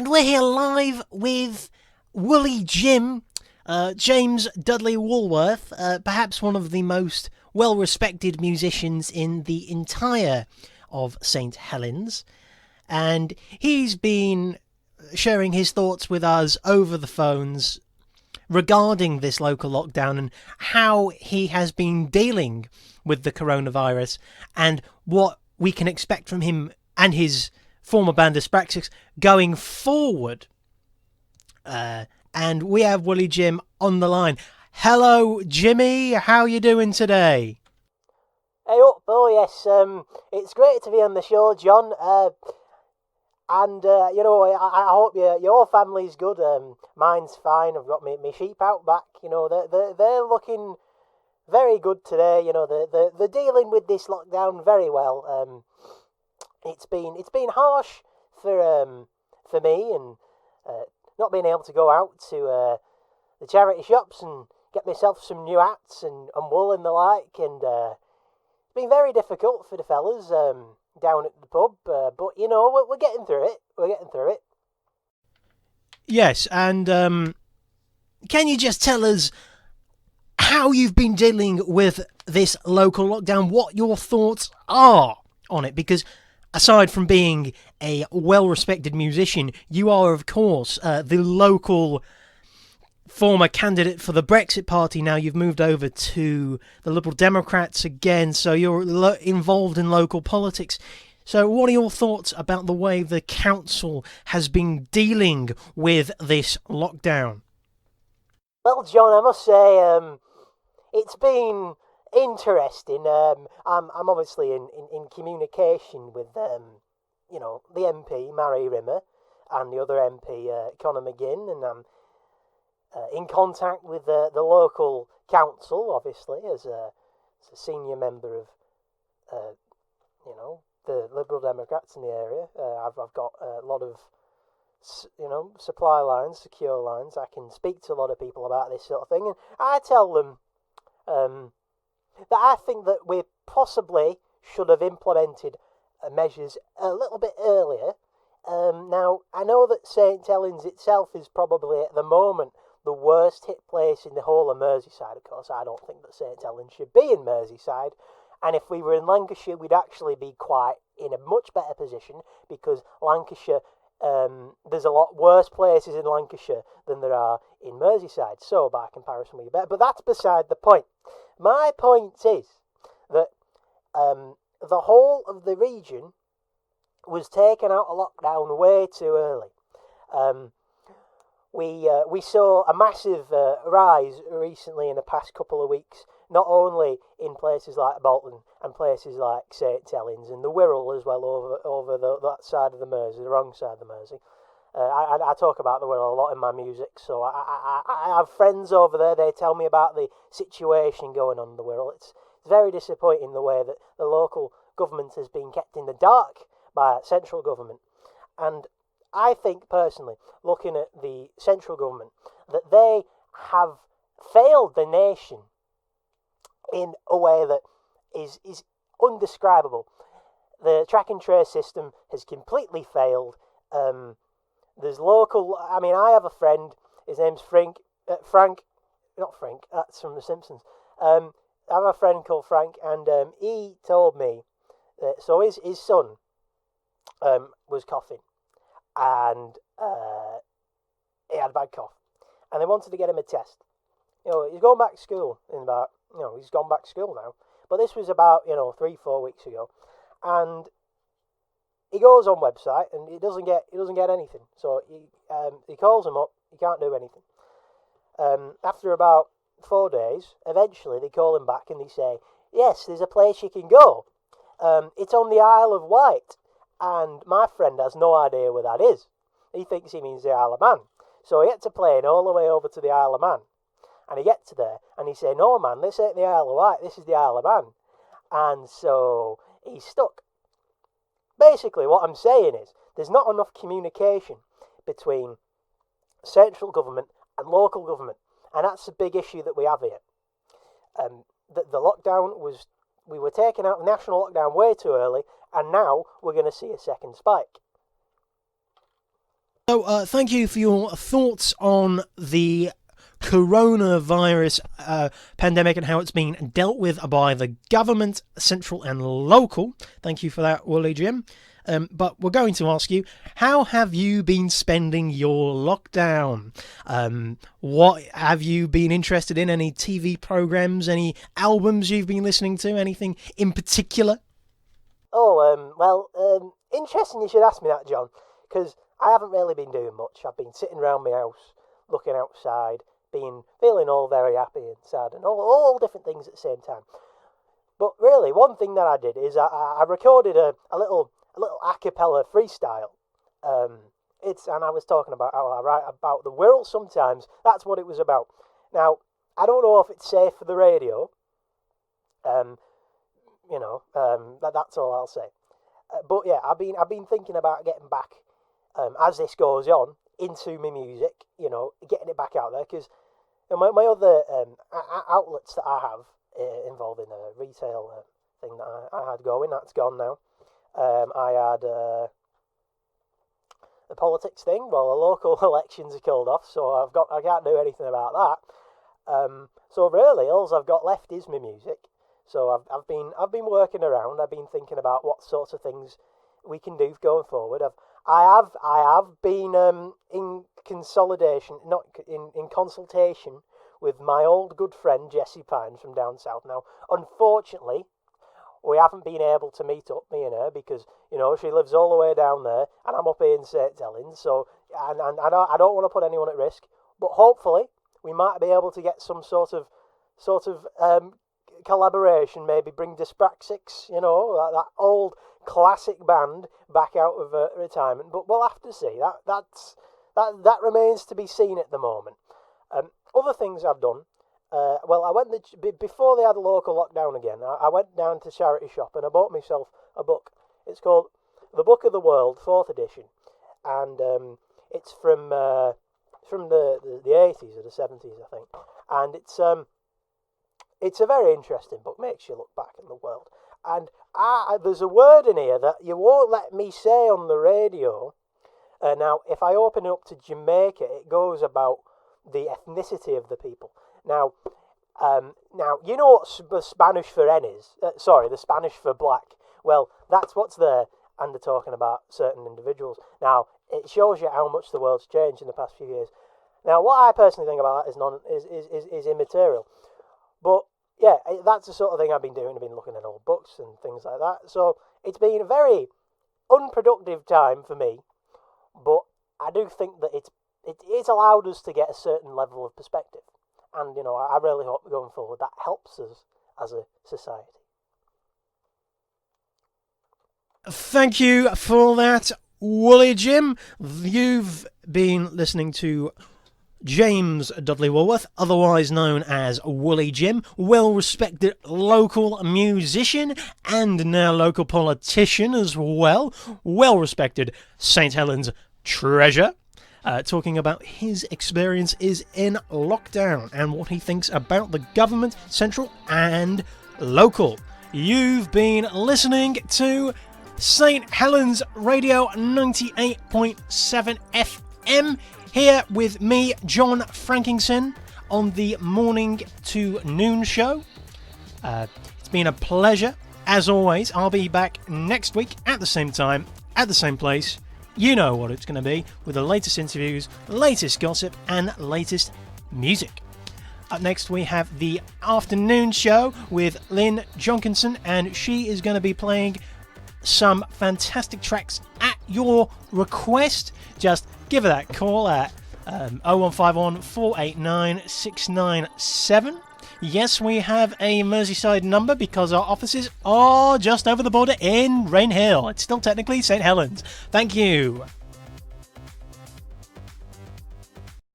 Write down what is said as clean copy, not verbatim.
And we're here live with Woolly Jim, James Dudley Woolworth, perhaps one of the most well-respected musicians in the entire of St. Helens. And he's been sharing his thoughts with us over the phones regarding this local lockdown and how he has been dealing with the coronavirus and what we can expect from him and his former band Aspraxis going forward. And we have Woolly Jim on the line. Hello, Jimmy. How are you doing today? Hey up, yes. It's great to be on the show, John. I hope your family's good. Mine's fine. I've got my sheep out back. They're looking very good today. They're dealing with this lockdown very well. It's been harsh for me and not being able to go out to the charity shops and get myself some new hats and wool and the like, and it's been very difficult for the fellas down at the pub, but we're getting through it. Yes, and can you just tell us how you've been dealing with this local lockdown, what your thoughts are on it? Because aside from being a well-respected musician, you are, of course, the local former candidate for the Brexit Party. Now you've moved over to the Liberal Democrats again, so you're involved in local politics. So what are your thoughts about the way the council has been dealing with this lockdown? Well, John, I must say it's been interesting. I'm obviously in communication with the MP Mary Rimmer and the other MP Conor McGinn, and I'm in contact with the local council, obviously, as a senior member of the Liberal Democrats in the area. I've got a lot of supply lines, secure lines. I can speak to a lot of people about this sort of thing, and I tell them that I think that we possibly should have implemented measures a little bit earlier. Now, I know that St. Helens itself is probably at the moment the worst hit place in the whole of Merseyside. Of course, I don't think that St. Helens should be in Merseyside, and if we were in Lancashire, we'd actually be quite in a much better position, because Lancashire, there's a lot worse places in Lancashire than there are in Merseyside, so by comparison we're better. But that's beside the point. My point is that the whole of the region was taken out of lockdown way too early. We saw a massive rise recently in the past couple of weeks, not only in places like Bolton and places like St. Helens and the Wirral as well, over that side of the Mersey, the wrong side of the Mersey. I talk about the Wirral a lot in my music, so I have friends over there. They tell me about the situation going on in the Wirral. It's very disappointing the way that the local government has been kept in the dark by central government. And I think, personally, looking at the central government, that they have failed the nation in a way that is undescribable. The track and trace system has completely failed. There's local... I have a friend, his name's Frank, not Frank, that's from The Simpsons. I have a friend called Frank, and he told me that, so his son was coughing, and he had a bad cough, and they wanted to get him a test. He's going back to school he's gone back to school now, but this was about 3-4 weeks ago, and he goes on website and he doesn't get anything. So he calls them up, he can't do anything. After about 4 days, eventually they call him back and they say, yes, there's a place you can go. It's on the Isle of Wight. And my friend has no idea where that is. He thinks he means the Isle of Man. So he gets a plane all the way over to the Isle of Man. And he gets there and he say, no man, this ain't the Isle of Wight, this is the Isle of Man. And so he's stuck. Basically what I'm saying is, there's not enough communication between central government and local government. And that's a big issue that we have here. The lockdown was... We were taking out the national lockdown way too early, and now we're going to see a second spike. So, thank you for your thoughts on the coronavirus pandemic and how it's been dealt with by the government, central and local. Thank you for that, Woolly Jim. But we're going to ask you, how have you been spending your lockdown? What have you been interested in? Any TV programs, any albums you've been listening to, anything in particular? Interesting you should ask me that, John, because I haven't really been doing much. I've been sitting around my house, looking outside, feeling all very happy and sad, and all different things at the same time. But really, one thing that I did is I recorded a little a cappella freestyle. And I was talking about how I write about the world sometimes. That's what it was about. Now, I don't know if it's safe for the radio. That's all I'll say. But yeah, I've been thinking about getting back, as this goes on, into my music. Getting it back out there, because my other outlets that I have involving a retail thing that I had going, that's gone now. I had the politics thing. Well, the local elections are called off, so I can't do anything about that. So really, all I've got left is my music. So I've been working around. I've been thinking about what sorts of things we can do going forward. I have been in consolidation, not in consultation with my old good friend Jessie Pines from down south. Now, unfortunately, we haven't been able to meet up, me and her, because she lives all the way down there, and I'm up here in St Helens. So, and I don't want to put anyone at risk, but hopefully we might be able to get some sort of collaboration. Maybe bring Dyspraxics, that old classic band, back out of retirement. But we'll have to see. That remains to be seen at the moment. Other things I've done. I went before they had a local lockdown again. I went down to charity shop and I bought myself a book. It's called The Book of the World, 4th edition, and it's from the 80s or the 70s, I think. And it's a very interesting book. Makes you look back in the world. And there's a word in here that you won't let me say on the radio. Now, if I open it up to Jamaica, it goes about the ethnicity of the people. Now, you know what the Spanish for N is? The Spanish for black. Well, that's what's there, and they're talking about certain individuals. Now, it shows you how much the world's changed in the past few years. Now, what I personally think about that is immaterial. But, yeah, that's the sort of thing I've been doing. I've been looking at old books and things like that. So, it's been a very unproductive time for me, but I do think that it's allowed us to get a certain level of perspective. And, I really hope going forward that helps us as a society. Thank you for that, Woolly Jim. You've been listening to James Dudley Woolworth, otherwise known as Woolly Jim, well-respected local musician and now local politician as well, well-respected St Helens treasure. Talking about his experiences in lockdown and what he thinks about the government, central and local. You've been listening to St Helens Radio 98.7 FM, here with me, John Frankinson, on the morning to noon show. It's been a pleasure, as always. I'll be back next week at the same time, at the same place. You know what it's going to be, with the latest interviews, latest gossip, and latest music. Up next, we have the afternoon show with Lynn Jonkinson, and she is going to be playing some fantastic tracks at your request. Just give her that call at 0151 489 697. Yes, we have a Merseyside number because our offices are just over the border in Rain Hill. It's still technically St Helens. Thank you.